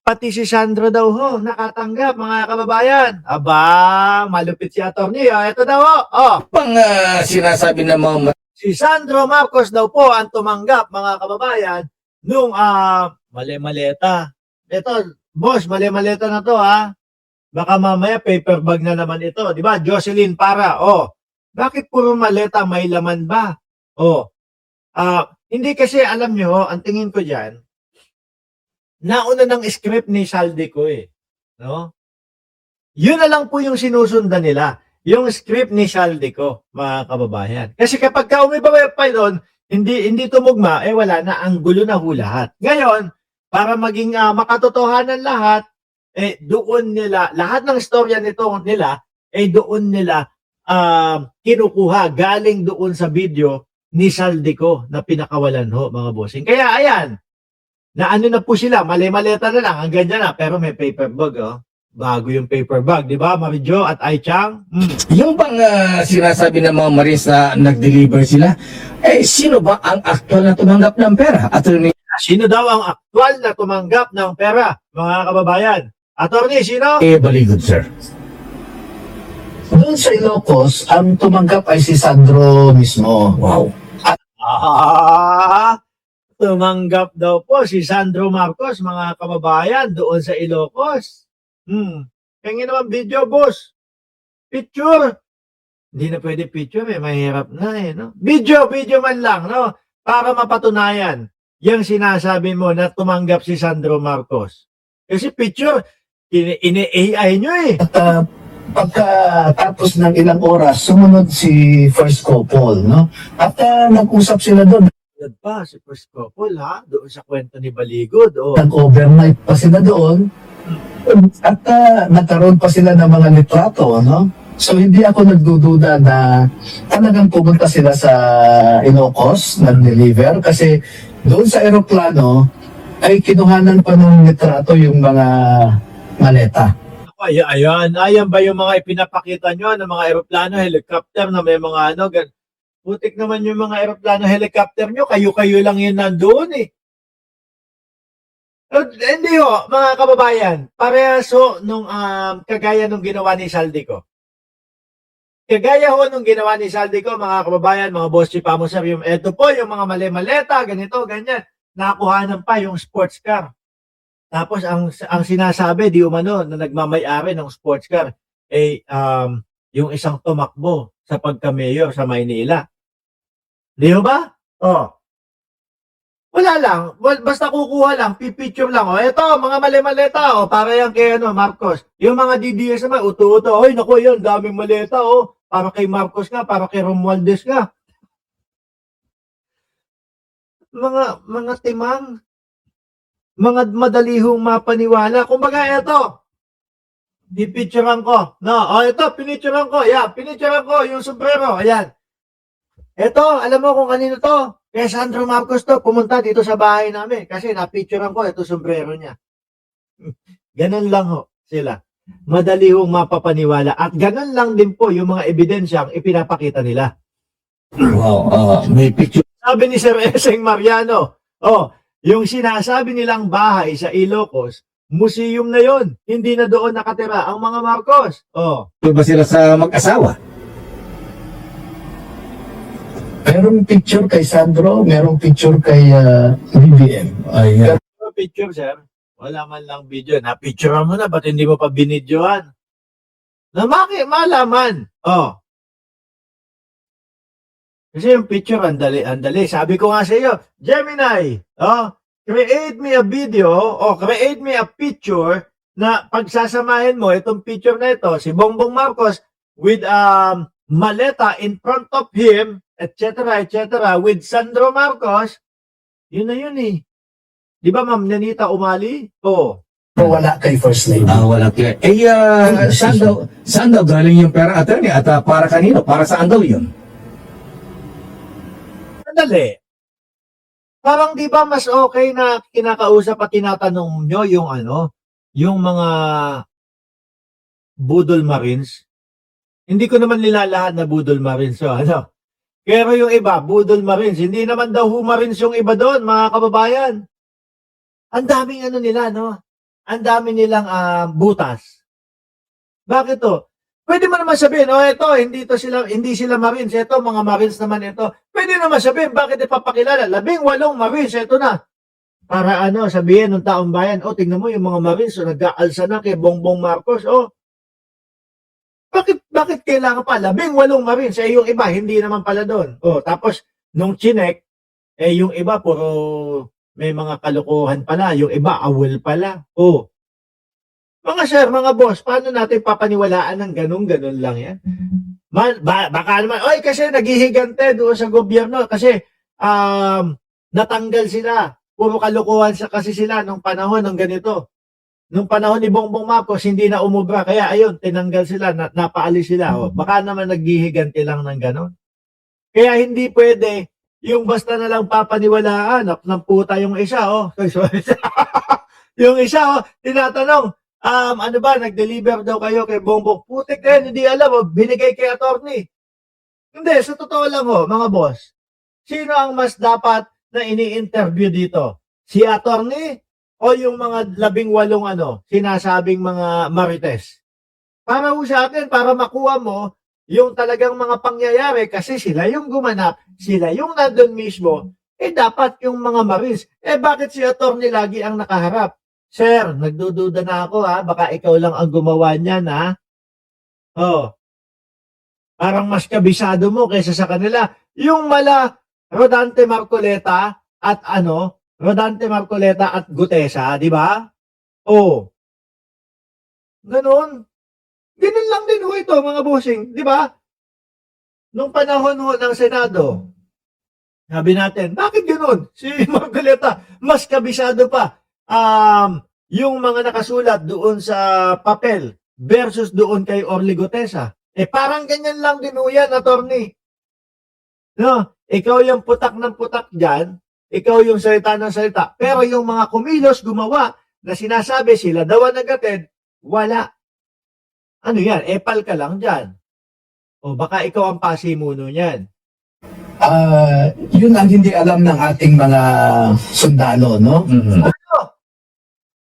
Pati si Sandro daw ho, nakatanggap mga kababayan. Aba, malupit si attorney. Ito daw ho. Pang sinasabi ng mga Si Sandro Marcos daw po ang tumanggap mga kababayan nung mali-maleta. Ito, boss, mali-maleta na to ha. Baka mamaya paper bag na naman ito. Di ba? Jocelyn Para. Bakit puro maleta? May laman ba? Hindi kasi alam nyo, ang tingin ko dyan, nauna ng script ni Saldico eh. No? Yun na lang po yung sinusundan nila. Yung script ni Saldico, mga kababayan. Kasi kapag umiba pa doon, hindi tumugma, wala na, ang gulo na ho lahat. Ngayon, para maging makatotohanan lahat, doon nila, lahat ng storya nito nila, doon nila kinukuha, galing doon sa video ni Saldico na pinakawalan ho, mga bossing. Kaya ayan, na ano na po sila, mali-maleta na lang, hanggang dyan na, pero may paper bag, bago yung paper bag, di ba, Marijo at Aichang? yung bang sinasabi ng mga Marines na nag-deliver sila, sino ba ang actual na tumanggap ng pera? Attorney? Sino daw ang aktual na tumanggap ng pera, mga kababayan? Attorney, sino? Baligod, sir. Doon sa Ilocos, ang tumanggap ay si Sandro mismo. Wow. Tumanggap daw po si Sandro Marcos, mga kababayan, doon sa Ilocos. Kaya naman video, boss. Picture. Hindi na pwede picture, mahirap na no? Video man lang, no? Para mapatunayan yung sinasabi mo na tumanggap si Sandro Marcos. Kasi picture, ini-AI nyo At pagkatapos ng ilang oras, sumunod si First Couple, no? At nag-usap sila doon. Pa, si First Couple, doon sa kwento ni Baligod. Nag-overnight pa sila doon. At nagkaroon pa sila ng mga litrato, no? So hindi ako nagdududa na talagang pumunta sila sa Ilocos, nag-deliver, kasi doon sa eroplano ay kinuhanan pa ng litrato yung mga maleta. Ayan ba yung mga ipinapakita nyo ng mga eroplano, helicopter na may mga putik naman yung mga eroplano, helicopter nyo, kayo-kayo lang yun nandoon Hindi ho, mga kababayan, parehas ho nung kagaya nung ginawa ni Saldico. Kagaya ho nung ginawa ni Saldico, mga kababayan, mga boss chipamo sir, eto po yung mga mali-maleta, ganito, ganyan, nakuhanan pa yung sports car. Tapos ang sinasabi, di umano, na nagmamay-ari ng sports car, yung isang tumakbo sa pagka-mayor sa Maynila. Di ba? Wala lang. Basta kukuha lang, pipicture lang. Eto, mga mali-maleta. Para yan kay Marcos. Yung mga DDS naman, uto-uto. Naku, yun, daming maleta. Para kay Marcos nga, para kay Romualdez nga. Mga timang. Mga madalihong mapaniwala. Kumbaga, eto. Pipicturean ko. Ito, pinicturean ko. Ayan, pinicturean ko yung sombrero. Ayan. Eto, alam mo kung kanino to? Kaya Sandro Marcos to, pumunta dito sa bahay namin kasi napicturean ko ito sombrero niya. Ganun lang ho sila. Madali hong mapapaniwala at ganun lang din po yung mga ebidensyang ipinapakita nila. Wow, may picture. Sabi ni Sir Eseng Mariano, yung sinasabi nilang bahay sa Ilocos, museum na yon, hindi na doon nakatira ang mga Marcos. Ba sila sa mag-asawa? Merong picture kay Sandro, merong picture kay BBM. Ayan. Picture, sir. Wala man lang video. Na-picturean mo na, ba't hindi mo pa binidyohan? Malaman. Kasi yung picture, andali. Sabi ko nga sa iyo, Gemini, create me a video, create me a picture na pagsasamahin mo itong picture na ito, si Bongbong Marcos with maleta in front of him, etc., with Sandro Marcos, yun na yun Di ba, Ma'am Nanita Umali? Wala kay First Lady. Wala kaya. Saan daw galing yung pera, attorney? At para kanino? Para saan daw yun? Sandali. Parang di ba mas okay na kinakausap at tinatanong nyo yung mga Budol Marines? Hindi ko naman nilalahat na Budol Marines. Pero yung iba, Budol Marines, hindi naman daw Marines yung iba doon, mga kababayan. Ang daming nila, ang dami nilang butas. Bakit to? Pwede mo naman sabihin, oh ito, hindi sila Marines, ito, mga Marines naman ito. Pwede naman sabihin, bakit ipapakilala? 18 Marines, ito na. Para sabihin ng taong bayan, oh, tingnan mo yung mga Marines, nag-aalsa na kay Bongbong Marcos, oh. Bakit kailangan pa? 18 Marines, yung iba, hindi naman pala doon. Oh, tapos, nung chinek, yung iba, puro may mga kalokohan pala, yung iba, awol pala. Oh. Mga sir, mga boss, paano natin papaniwalaan ng ganun-ganun lang yan? Baka naman, oy, kasi naghihigante doon sa gobyerno kasi natanggal sila. Puro kalokohan kasi sila nung panahon ng ganito. Nung panahon ni Bongbong Marcos, hindi na umubra. Kaya ayun, tinanggal sila, napaalis sila. Oh. Baka naman naghihigante lang ng ganun. Kaya hindi pwede yung basta na lang papaniwalaan. Ng puta yung isa, oh. Yung isa, oh, tinatanong, ano ba, nag-deliver daw kayo kay Bongbong? Putik rin, hindi alam, oh, binigay kay attorney. Hindi, sa totoo lang, oh, mga boss. Sino ang mas dapat na ini-interview dito? Si attorney o yung mga 18 sinasabing mga marites? Para ho sa akin, para makuha mo yung talagang mga pangyayari kasi sila yung gumanap, sila yung nandun mismo, dapat yung mga Marines. Bakit si attorney lagi ang nakaharap? Sir, nagdududa na ako ha, baka ikaw lang ang gumawa niyan ha. Oh. Parang mas kabisado mo kaysa sa kanila. Yung Rodante Marcoleta at Rodante Marcoleta at Gutesa, di ba? Oh. Ganun. Ganun lang din ho ito, mga bossing, di ba? Nung panahon ho ng Senado, sabi natin, bakit ganun? Si Marcoleta, mas kabisado pa. Yung mga nakasulat doon sa papel versus doon kay Orly Gutesa. Parang ganyan lang din ho yan, attorney. No? Ikaw yung putak ng putak dyan, ikaw yung salita ng salita, pero yung mga kumilos gumawa na sinasabi sila daw ang nag-attend, wala. Ano yan? Epal ka lang dyan. O baka ikaw ang pasimuno niyan. Yun ang hindi alam ng ating mga sundalo, no? Mhm.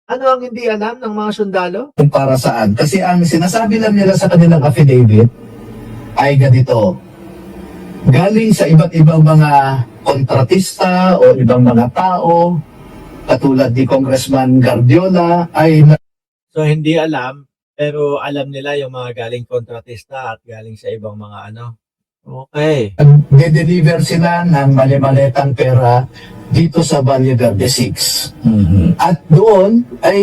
Ano ang hindi alam ng mga sundalo? Kung para saan. Kasi ang sinasabi lang nila sa kanilang affidavit ay ganito. Galing sa iba't ibang mga kontratista o ibang mga tao, katulad ni Congressman Guardiola, ay So hindi alam, pero alam nila yung mga galing kontratista at galing sa ibang mga Okay. nag-deliver sila ng mali-maletang pera dito sa Valle Verde 6. Mhm. At doon ay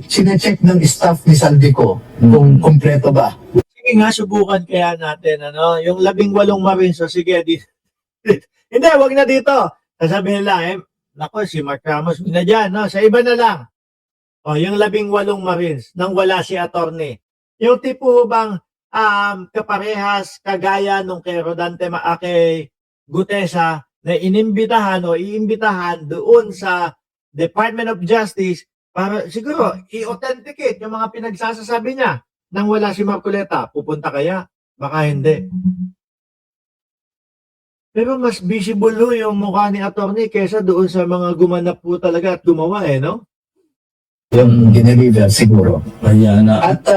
sinecheck ng staff ni Saldico kung kompleto ba. Sige nga, subukan kaya natin, yung 18 Marines, so sige, hindi, wag na dito. Sasabihin nila, nako, si Mark Ramos, wag na dyan, no? Sa iba na lang. Yung 18 Marines, nang wala si attorney. Yung tipo bang, kaparehas, kagaya nung kay kay Gutesa, na inimbitahan o iimbitahan doon sa Department of Justice para siguro i-authenticate yung mga pinagsasasabi niya nang wala si Marcoleta. Pupunta kaya? Baka hindi. Pero mas visible ho yung mukha ni attorney kesa doon sa mga gumanap po talaga at gumawa no? Yung dineliver siguro. Kaya na. At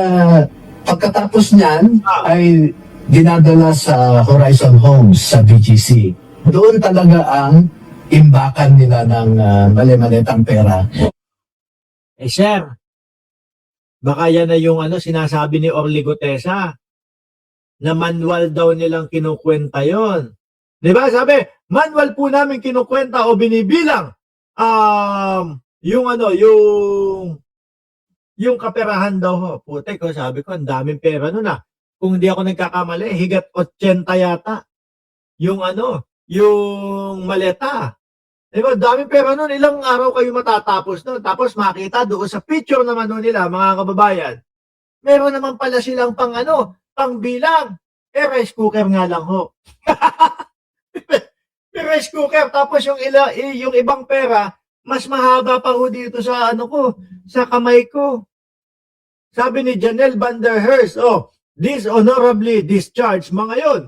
pagkatapos niyan ay dinadala sa Horizon Homes sa BGC. Doon talaga ang imbakan nila ng mali-maletang pera. Sir, baka yan na yung sinasabi ni Orly Gutesa na manual daw nilang kinukwenta yon. Di ba? Sabi, manual po namin kinukwenta o binibilang yung kaperahan daw ho. Putek ko, sabi ko, ang daming pera nun Kung hindi ako nagkakamali, higat 80 yata. Yung yung maleta. Diba, daming pera nun, ilang araw kayo matatapos nun. Tapos makita doon sa picture naman nun nila, mga kababayan, meron naman pala silang pangbilang. Rice cooker nga lang ho. Rice cooker, tapos yung ibang pera, mas mahaba pa ho dito sa sa kamay ko. Sabi ni Janelle Van der Hearst, dishonorably discharged, mga yun.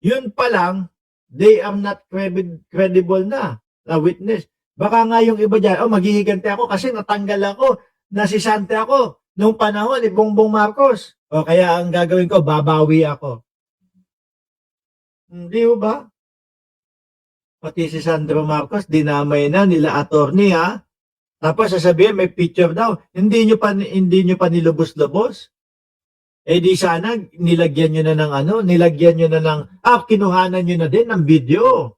Yun pa lang, they are not credible na witness. Baka nga yung iba dyan, maghihiganti ako kasi natanggal ako, nasisante ako nung panahon ni Bongbong Marcos. O kaya ang gagawin ko, babawi ako. Hindi ba? Pati si Sandro Marcos, dinamay na nila attorney ha. Tapos sasabihin, may picture daw. Hindi nyo pa nilubos-lubos. Eh di sana, nilagyan nyo na ng kinuhanan nyo na din ng video.